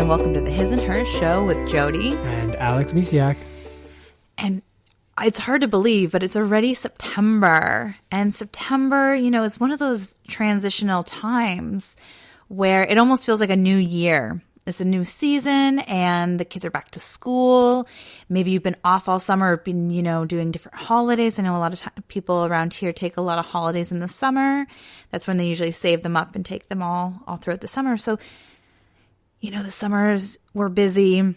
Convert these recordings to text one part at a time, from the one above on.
and welcome to the His and Hers show with Jody and Alex Misiak. And it's hard to believe, but it's already September. And September, is one of those transitional times where it almost feels like a new year. It's a new season and the kids are back to school. Maybe you've been off all summer, been, doing different holidays. I know a lot of people around here take a lot of holidays in the summer. That's when they usually save them up and take them all throughout the summer. So, the summers we're busy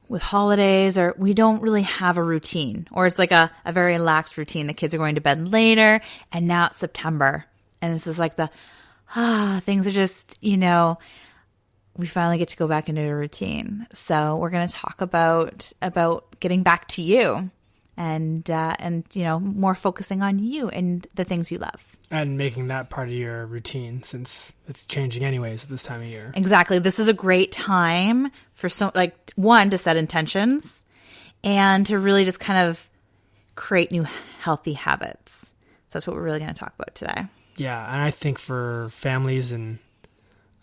with holidays, or we don't really have a routine, or it's like a very lax routine. The kids are going to bed later, and now it's September. And this is like things are just, we finally get to go back into a routine. So we're going to talk about getting back to you and more focusing on you and the things you love. And making that part of your routine, since it's changing anyways at this time of year. Exactly. This is a great time for one, to set intentions and to really just kind of create new healthy habits. So that's what we're really going to talk about today. Yeah. And I think for families and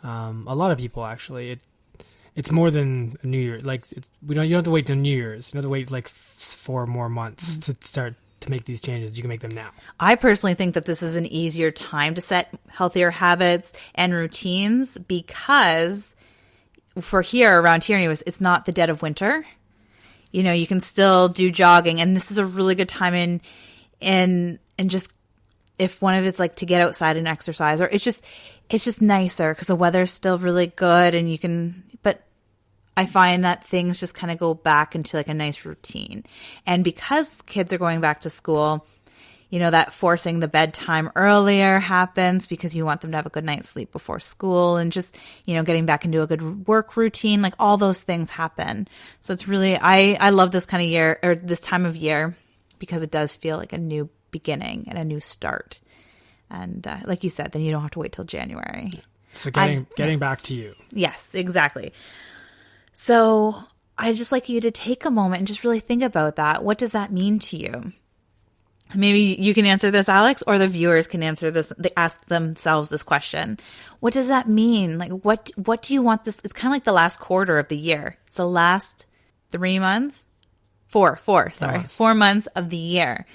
a lot of people, actually, it's more than a New Year. You don't have to wait till New Year's. You don't have to wait 4 more months to start to make these changes. You can make them now. I personally think that this is an easier time to set healthier habits and routines because around here anyways, it's not the dead of winter. You can still do jogging, and this is a really good time in just if one of it's to get outside and exercise, or it's just nicer because the weather's still really good and but I find that things just kind of go back into a nice routine. And because kids are going back to school, that forcing the bedtime earlier happens because you want them to have a good night's sleep before school, and just, getting back into a good work routine, all those things happen. So it's really, I love this kind of year, or this time of year, because it does feel like a new beginning and a new start. And like you said, then you don't have to wait till January. So getting back to you. Yes, exactly. So I'd just like you to take a moment and just really think about that. What does that mean to you? Maybe you can answer this, Alex, or the viewers can answer this. They ask themselves this question. What does that mean? What do you want this? It's kind of like the last quarter of the year. It's the last 3 months. 4 months of the year.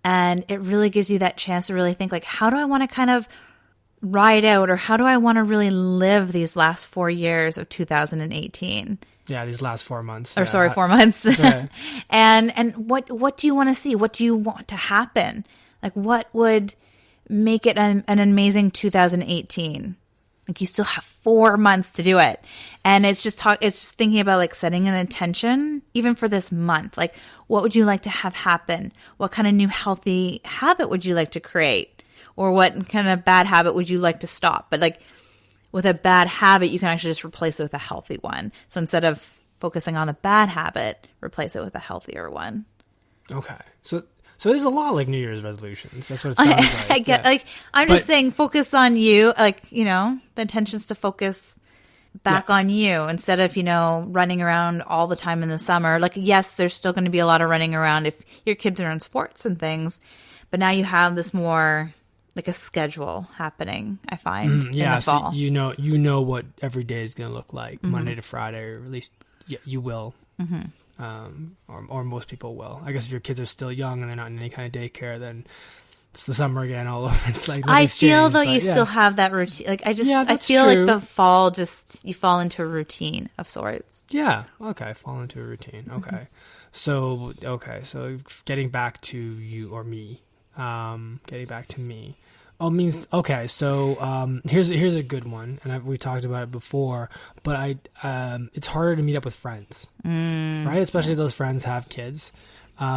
And it really gives you that chance to really think how do I want to kind of ride out, or how do I want to really live these last 4 years of 2018? Yeah, these last 4 months. 4 months. Right. and what do you want to see? What do you want to happen? What would make it an amazing 2018? You still have 4 months to do it. And it's just thinking about setting an intention even for this month. What would you like to have happen? What kind of new healthy habit would you like to create? Or what kind of bad habit would you like to stop? But with a bad habit, you can actually just replace it with a healthy one. So instead of focusing on the bad habit, replace it with a healthier one. Okay. So it is a lot like New Year's resolutions. That's what it sounds like. I get just saying focus on you, the intention's to focus back on you instead of, running around all the time in the summer. Yes, there's still going to be a lot of running around if your kids are in sports and things, but now you have this more a schedule happening, I find, in the fall. So you know what every day is going to look like, Monday to Friday, or at least you will. Or most people will. I guess if your kids are still young and they're not in any kind of daycare, then it's the summer again all over. It's I feel though you still have that routine. I feel true. The fall you fall into a routine of sorts. Yeah. Okay. Fall into a routine. Okay. So getting back to you or me. Getting back to me. Oh, means okay. So here's a good one, and we talked about it before. But it's harder to meet up with friends, right? Especially if those friends have kids,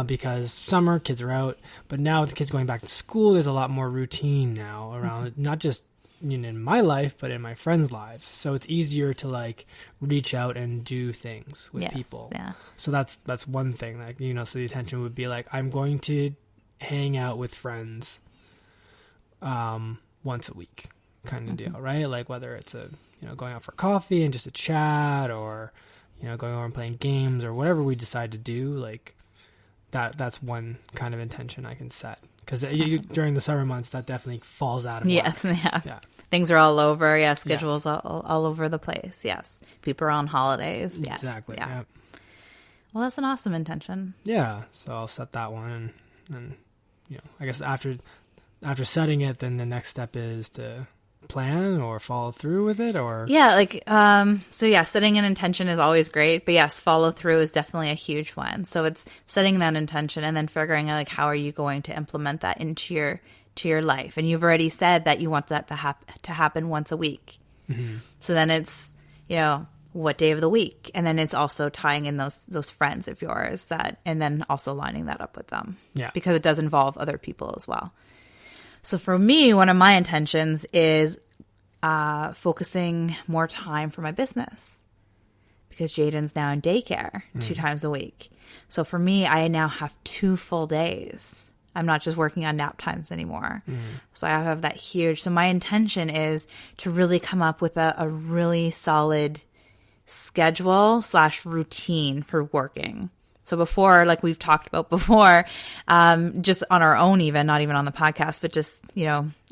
because summer kids are out. But now with the kids going back to school, there's a lot more routine now around, not just in my life, but in my friends' lives. So it's easier to reach out and do things with people. Yeah. So that's one thing. So the intention would be I'm going to hang out with friends once a week kind of deal, right? Whether it's going out for coffee and just a chat, or going over and playing games, or whatever we decide to do, that's one kind of intention I can set, Because during the summer months, that definitely falls out of Yes, whack. yeah. Things are all over. Yeah, schedules all over the place. Yes. People are on holidays. Yes. Exactly. Yeah. Yeah. Well, that's an awesome intention. Yeah. So I'll set that one, and I guess after setting it, then the next step is to plan or follow through with it, or setting an intention is always great, but yes, follow through is definitely a huge one. So it's setting that intention and then figuring out like how are you going to implement that into your life. And you've already said that you want that to happen once a week. Mm-hmm. So then it's what day of the week, and then it's also tying in those friends of yours and then also lining that up with them, because it does involve other people as well. So for me, one of my intentions is focusing more time for my business, because Jaden's now in daycare 2 times a week. So for me, I now have 2 full days. I'm not just working on nap times anymore. So I have that huge. So my intention is to really come up with a really solid schedule / routine for working. So before, like we've talked about before, just on our own, even not even on the podcast, but just,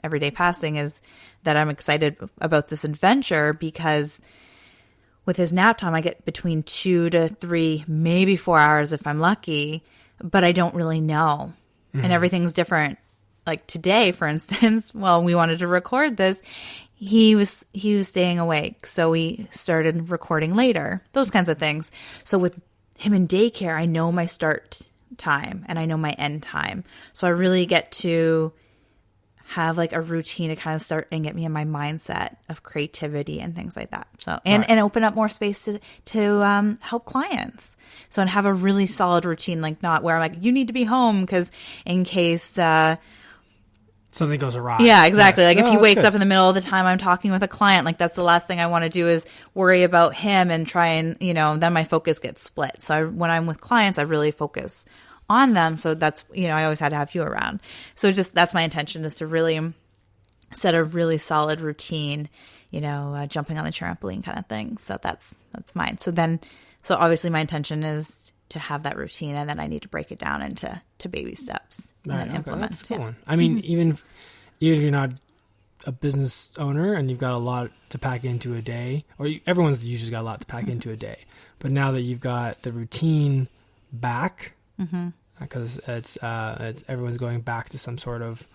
everyday passing, is that I'm excited about this adventure, because with his nap time, I get between 2 to 3, maybe 4 hours if I'm lucky, but I don't really know. And everything's different. Like today, for instance, we wanted to record this. He was staying awake. So we started recording later, those kinds of things. So with him in daycare, I know my start time and I know my end time. So I really get to have like a routine to kind of start and get me in my mindset of creativity and things like that. So, and open up more space to help clients. So, and have a really solid routine, like not where I'm like, you need to be home because in case, something goes awry. Yeah, exactly. Yes. Like if he wakes up in the middle of the time I'm talking with a client, like that's the last thing I want to do is worry about him and try and, then my focus gets split. So when I'm with clients, I really focus on them. So that's, I always had to have you around. So that's my intention, is to really set a really solid routine, jumping on the trampoline kind of thing. So that's mine. So obviously my intention is to have that routine, and then I need to break it down into baby steps and then implement. That's a good one. I mean, even if you're not a business owner and you've got a lot to pack into a day, or everyone's usually got a lot to pack into a day, but now that you've got the routine back, because it's everyone's going back to some sort of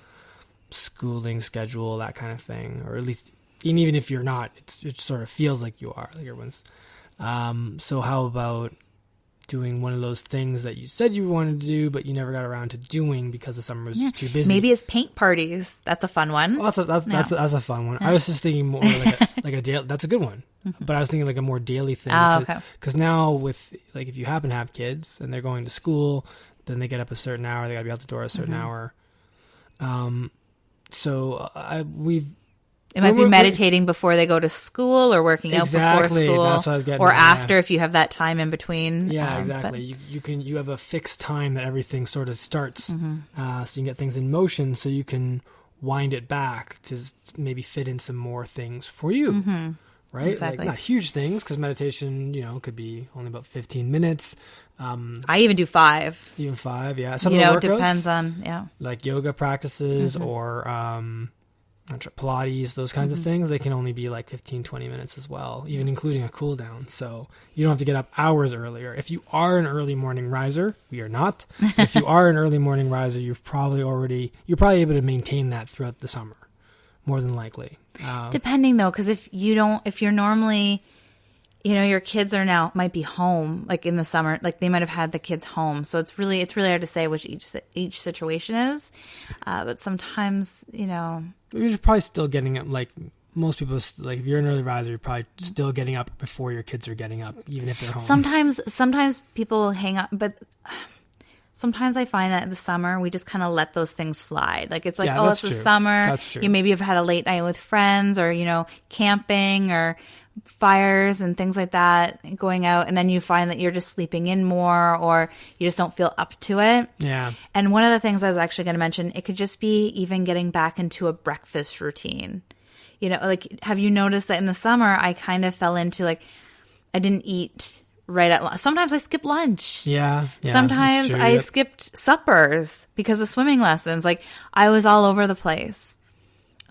schooling schedule, that kind of thing, or at least even if you're not, it sort of feels like you are, like everyone's. So how about doing one of those things that you said you wanted to do, but you never got around to doing because the summer was just too busy? Maybe it's paint parties. That's a fun one. Well, that's a fun one. I was just thinking more like a daily. That's a good one. But I was thinking like a more daily thing. Because now with like if you happen to have kids and they're going to school, then they get up a certain hour. They got to be out the door a certain hour. It might be meditating before they go to school, or working out before school, that's what I was getting or at, after if you have that time in between. Yeah, exactly. You have a fixed time that everything sort of starts, so you can get things in motion, so you can wind it back to maybe fit in some more things for you, right? Exactly. Like not huge things, because meditation, could be only about 15 minutes. I even do 5. Even 5, yeah. Some of the workouts, depends on like yoga practices or Pilates, those kinds of things, they can only be like 15-20 minutes as well, even including a cool down. So you don't have to get up hours earlier. If you are an early morning riser, we are not. If you are an early morning riser, you're probably able to maintain that throughout the summer, more than likely. Depending though, because if you're normally, your kids might be home, like in the summer, like they might have had the kids home. So it's really hard to say which each situation is. But sometimes, you're probably still getting up, like most people, like if you're an early riser, you're probably still getting up before your kids are getting up, even if they're home. Sometimes people hang up, but sometimes I find that in the summer, we just kind of let those things slide. Like it's like, it's the summer. That's true. You maybe have had a late night with friends, or, camping or fires and things like that, going out, and then you find that you're just sleeping in more, or you just don't feel up to it. Yeah. And one of the things I was actually going to mention, it could just be even getting back into a breakfast routine. Like, have you noticed that in the summer I kind of fell into like, I didn't eat sometimes I skip lunch. Yeah. Sometimes I skipped suppers because of swimming lessons. Like, I was all over the place.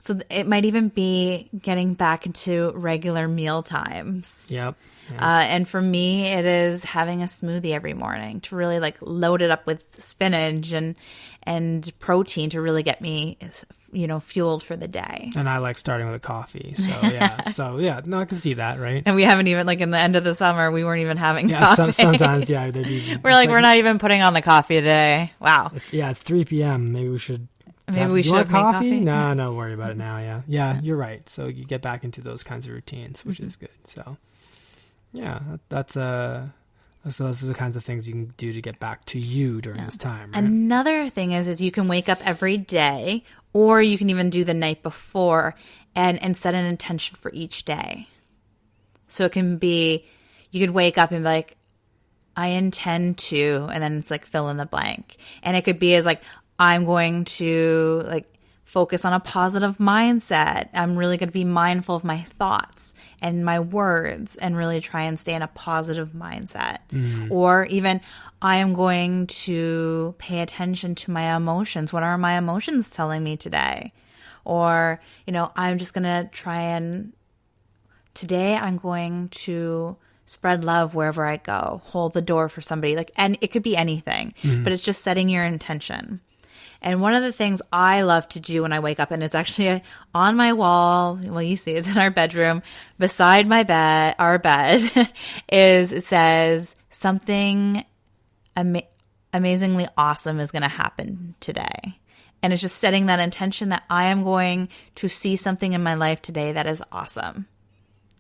So it might even be getting back into regular meal times. Yep. And for me, it is having a smoothie every morning to really like load it up with spinach and protein to really get me, fueled for the day. And I like starting with a coffee. So yeah. No, I can see that, right? And we haven't even, like, in the end of the summer, we weren't even having coffee. Sometimes, yeah. We're not even putting on the coffee today. Wow. It's 3 p.m. Maybe we should. Maybe we should make coffee? No, don't worry about it now. Yeah, you're right. So you get back into those kinds of routines, which is good. So yeah, those are the kinds of things you can do to get back to you during this time. Right? Another thing is you can wake up every day, or you can even do the night before and set an intention for each day. So it can be, you could wake up and be like, I intend to, and then it's like fill in the blank. And it could be as like, I'm going to like focus on a positive mindset. I'm really going to be mindful of my thoughts and my words and really try and stay in a positive mindset. Or even I am going to pay attention to my emotions. What are my emotions telling me today? Or, I'm just going to try and today I'm going to spread love wherever I go, hold the door for somebody. And it could be anything, but it's just setting your intention. And one of the things I love to do when I wake up, and it's actually on my wall, well, you see it's in our bedroom, beside our bed, is it says something amazingly awesome is going to happen today. And it's just setting that intention that I am going to see something in my life today that is awesome.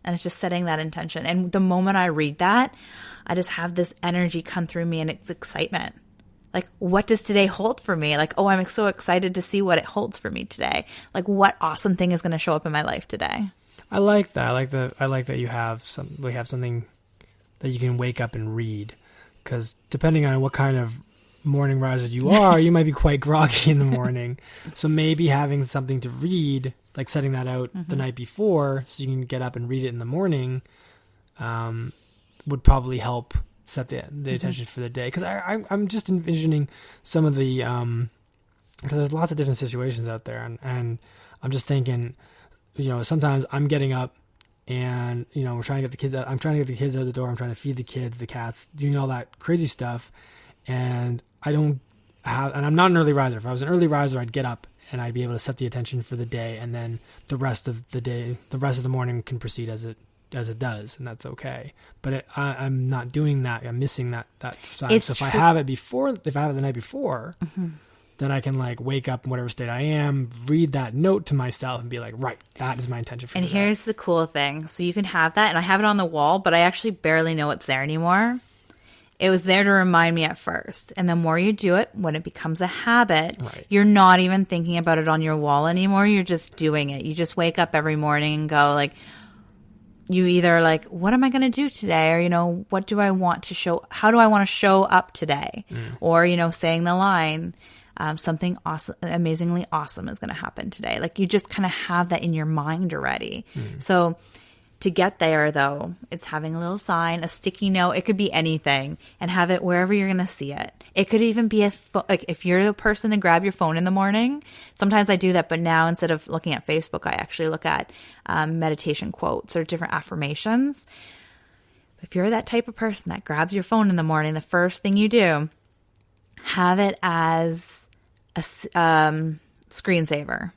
And it's just setting that intention. And the moment I read that, I just have this energy come through me, and it's excitement. Like, what does today hold for me? Like, I'm so excited to see what it holds for me today. Like, what awesome thing is going to show up in my life today? I like that. I like that we have something that you can wake up and read. Because depending on what kind of morning riser you are, you might be quite groggy in the morning. So maybe having something to read, like setting that out the night before, so you can get up and read it in the morning, would probably help set the attention for the day. Because I'm just envisioning some of the because there's lots of different situations out there, and I'm just thinking, sometimes I'm getting up and we're trying to get the kids out. I'm trying to get the kids out the door. I'm trying to feed the kids, the cats, doing all that crazy stuff, and I'm not an early riser. If I was an early riser, I'd get up and I'd be able to set the attention for the day, and then the rest of the morning can proceed as it does, and that's okay. But I'm not doing that. I'm missing that side. So if I have it the night before, then I can like wake up in whatever state I am, read that note to myself, and be like, right, that is my intention for today. And here's the cool thing. So you can have that, and I have it on the wall, but I actually barely know it's there anymore. It was there to remind me at first. And the more you do it, when it becomes a habit, You're not even thinking about it on your wall anymore. You're just doing it. You just wake up every morning and go like, you either like, what am I going to do today? Or, what do I want to show? How do I want to show up today? Or, saying the line, something awesome, amazingly awesome is going to happen today. Like, you just kind of have that in your mind already. So to get there, though, it's having a little sign, a sticky note. It could be anything, and have it wherever you're going to see it. It could even be like if you're the person to grab your phone in the morning. Sometimes I do that, but now instead of looking at Facebook, I actually look at meditation quotes or different affirmations. If you're that type of person that grabs your phone in the morning, the first thing you do, have it as a screensaver.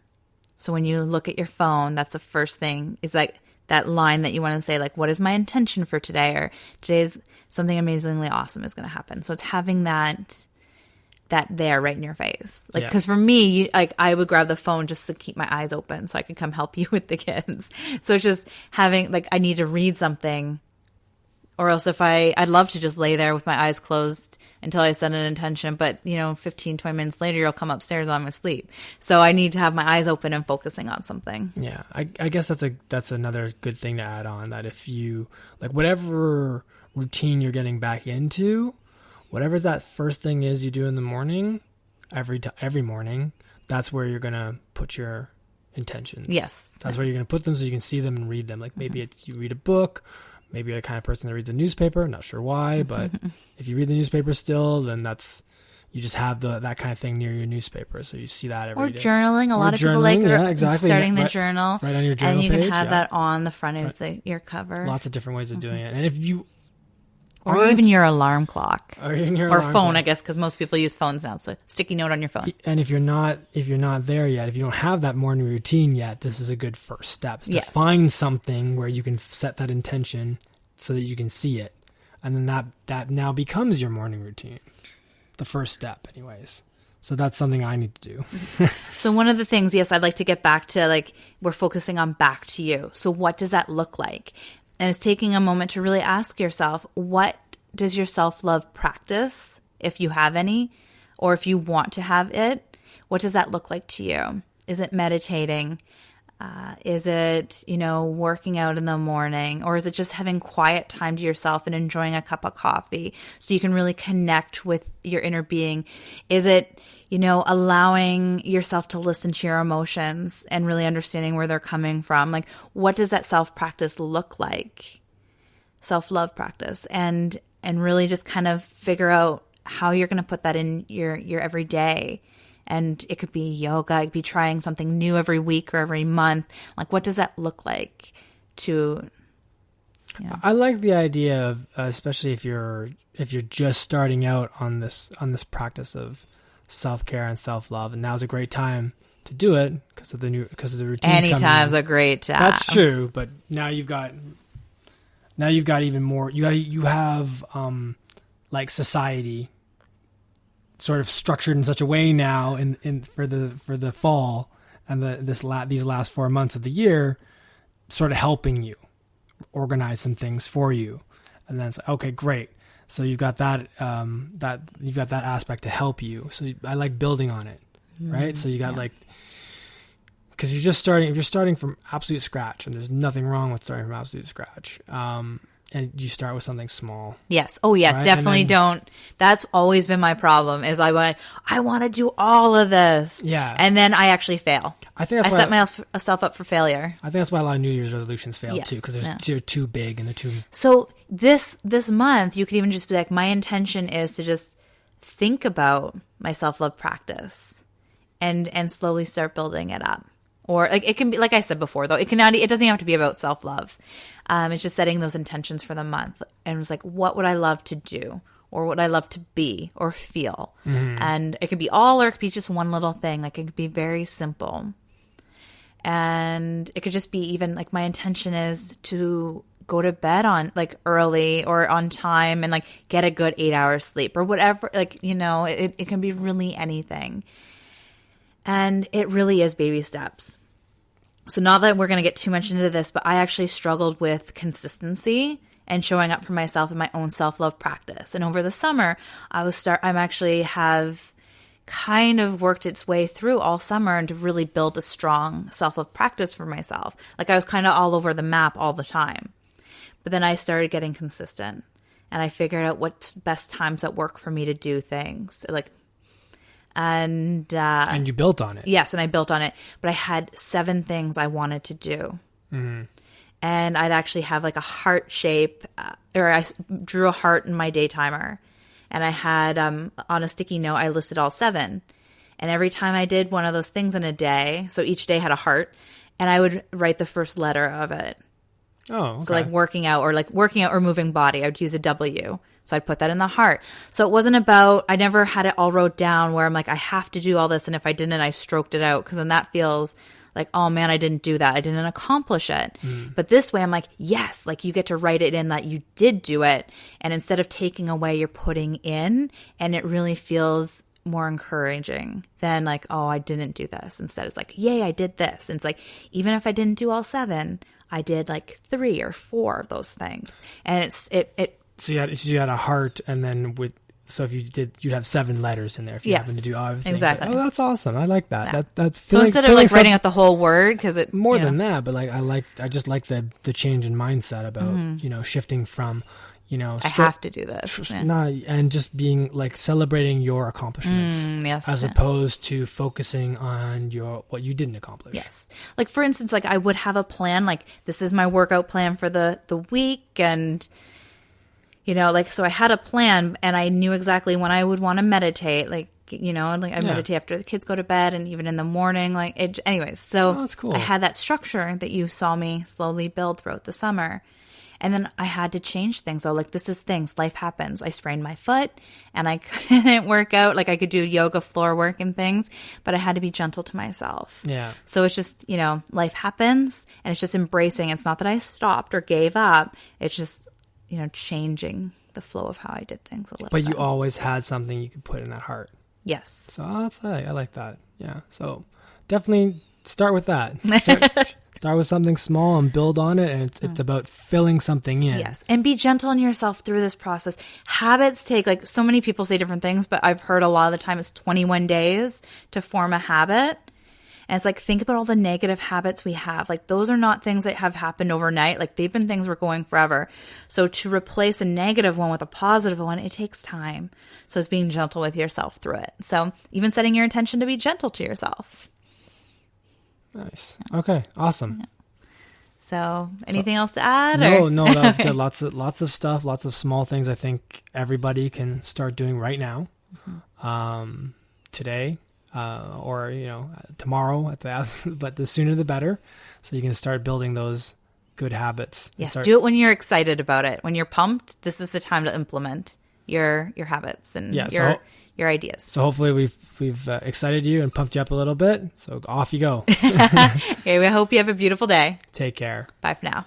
So when you look at your phone, that's the first thing, is like that line that you want to say, like, what is my intention for today? Or today's something amazingly awesome is going to happen. So it's having that there right in your face. Like, because for me, I would grab the phone just to keep my eyes open so I could come help you with the kids. So it's just having, like, I need to read something, or else I'd love to just lay there with my eyes closed until I set an intention. But, 15, 20 minutes later, you'll come upstairs and I'm asleep. So I need to have my eyes open and focusing on something. Yeah. I guess that's another good thing to add on, that if you, like, whatever routine you're getting back into, whatever that first thing is you do in the morning, every morning, that's where you're going to put your intentions. Yes. That's where you're going to put them so you can see them and read them. Like, maybe it's you read a book, Maybe you're the kind of person that reads the newspaper. Not sure why, but if you read the newspaper still, then you just have that kind of thing near your newspaper, so you see that every day. Or journaling. A lot of people like starting the journal. Right on your journal and you page, can have that on the front of your cover. Lots of different ways of doing it. And if you or even your alarm clock. Or even your or alarm phone, clock. I guess, because most people use phones now. So sticky note on your phone. And if you're not there yet, if you don't have that morning routine yet, this is a good first step. Is to find something where you can set that intention so that you can see it. And then that now becomes your morning routine. The first step anyways. So that's something I need to do. So one of the things, yes, I'd like to get back to, like, we're focusing on back to you. So what does that look like? And it's taking a moment to really ask yourself, what does your self-love practice, if you have any, or if you want to have it, what does that look like to you? Is it meditating? Is it, working out in the morning? Or is it just having quiet time to yourself and enjoying a cup of coffee so you can really connect with your inner being? Is it, allowing yourself to listen to your emotions and really understanding where they're coming from? Like, what does that self-practice look like? Self-love practice. And really just kind of figure out how you're going to put that in your everyday. And it could be yoga, it could be trying something new every week or every month. Like, what does that look like to, I like the idea of, especially if you're just starting out on this practice of self-care and self-love, and now's a great time to do it because of the routines. Anytime's a great time. That's true, but now you've got even more. You have like society sort of structured in such a way now for the fall and these last 4 months of the year, sort of helping you organize some things for you. And then it's like, okay, great. So you've got that you've got that aspect to help you. So I like building on it, right? So you got because if you're starting from absolute scratch, and there's nothing wrong with starting from absolute scratch. And you start with something small. Yes. Oh, yes. Right? Definitely don't. That's always been my problem. Is I want to do all of this. Yeah. And then I actually fail. I think that's I set myself up for failure. I think that's why a lot of New Year's resolutions fail too, because they're too big and they're too. So this month, you could even just be like, my intention is to just think about my self-love practice, and slowly start building it up. Or like it can be, like I said before, though, it doesn't have to be about self-love. It's just setting those intentions for the month. And it's like, what would I love to do? Or what would I love to be or feel? Mm-hmm. And it could be all, or it could be just one little thing. Like, it could be very simple. And it could just be even like, my intention is to go to bed on like early or on time and like get a good 8 hours sleep or whatever. Like, it can be really anything. And it really is baby steps. So not that we're going to get too much into this, but I actually struggled with consistency and showing up for myself in my own self-love practice. And over the summer, I'm actually have kind of worked its way through all summer and to really build a strong self-love practice for myself. Like, I was kind of all over the map all the time. But then I started getting consistent, and I figured out what's best times that work for me to do things. And you built on it. Yes, and I built on it. But I had 7 things I wanted to do. Mm-hmm. And I'd actually have like a heart shape, or I drew a heart in my day timer. And I had, on a sticky note, I listed all 7. And every time I did one of those things in a day, so each day had a heart, and I would write the first letter of it. Oh, okay. So like working out or moving body, I would use a W. So I'd put that in the heart. So it wasn't about, I never had it all wrote down where I'm like, I have to do all this. And if I didn't, I stroked it out. Because then that feels like, oh man, I didn't do that. I didn't accomplish it. But this way I'm like, yes, like you get to write it in that you did do it. And instead of taking away, you're putting in, and it really feels more encouraging than like, oh, I didn't do this. Instead it's like, yay, I did this. And it's like, even if I didn't do all 7, I did like 3 or 4 of those things. And it So you had a heart, and then if you did, you'd have 7 letters in there if you happen to do everything. Exactly. Oh, that's awesome. I like that. Yeah. That's so instead of like writing out the whole word, because it than that, but like I just like the change in mindset about shifting from I have to do this. Yeah. And just being like celebrating your accomplishments Yes. as opposed to focusing on what you didn't accomplish. Yes. Like for instance, like I would have a plan, like this is my workout plan for the week. And, like, so I had a plan and I knew exactly when I would want to meditate. Like, like I meditate after the kids go to bed and even in the morning, anyways. So that's cool. I had that structure that you saw me slowly build throughout the summer. And then I had to change things. So like, this is things, life happens. I sprained my foot and I couldn't work out. Like I could do yoga floor work and things, but I had to be gentle to myself. Yeah. So it's just, life happens and it's just embracing. It's not that I stopped or gave up. It's just, changing the flow of how I did things a little bit. But you always had something you could put in that heart. Yes. So I like that. Yeah. So definitely start with that. Start with something small and build on it. And it's about filling something in. Yes. And be gentle on yourself through this process. Habits take, like, so many people say different things, but I've heard a lot of the time it's 21 days to form a habit. And it's like, think about all the negative habits we have. Like, those are not things that have happened overnight. Like, they've been things we're going forever. So to replace a negative one with a positive one, it takes time. So it's being gentle with yourself through it. So even setting your intention to be gentle to yourself. Nice. Okay. Awesome. Yeah. So anything else to add? No, that was good. Lots of stuff, lots of small things I think everybody can start doing right now. Today, or tomorrow but the sooner the better. So you can start building those good habits. Yes, do it when you're excited about it. When you're pumped, this is the time to implement your habits and your ideas. So hopefully we've excited you and pumped you up a little bit. So off you go. Okay, we hope you have a beautiful day. Take care. Bye for now.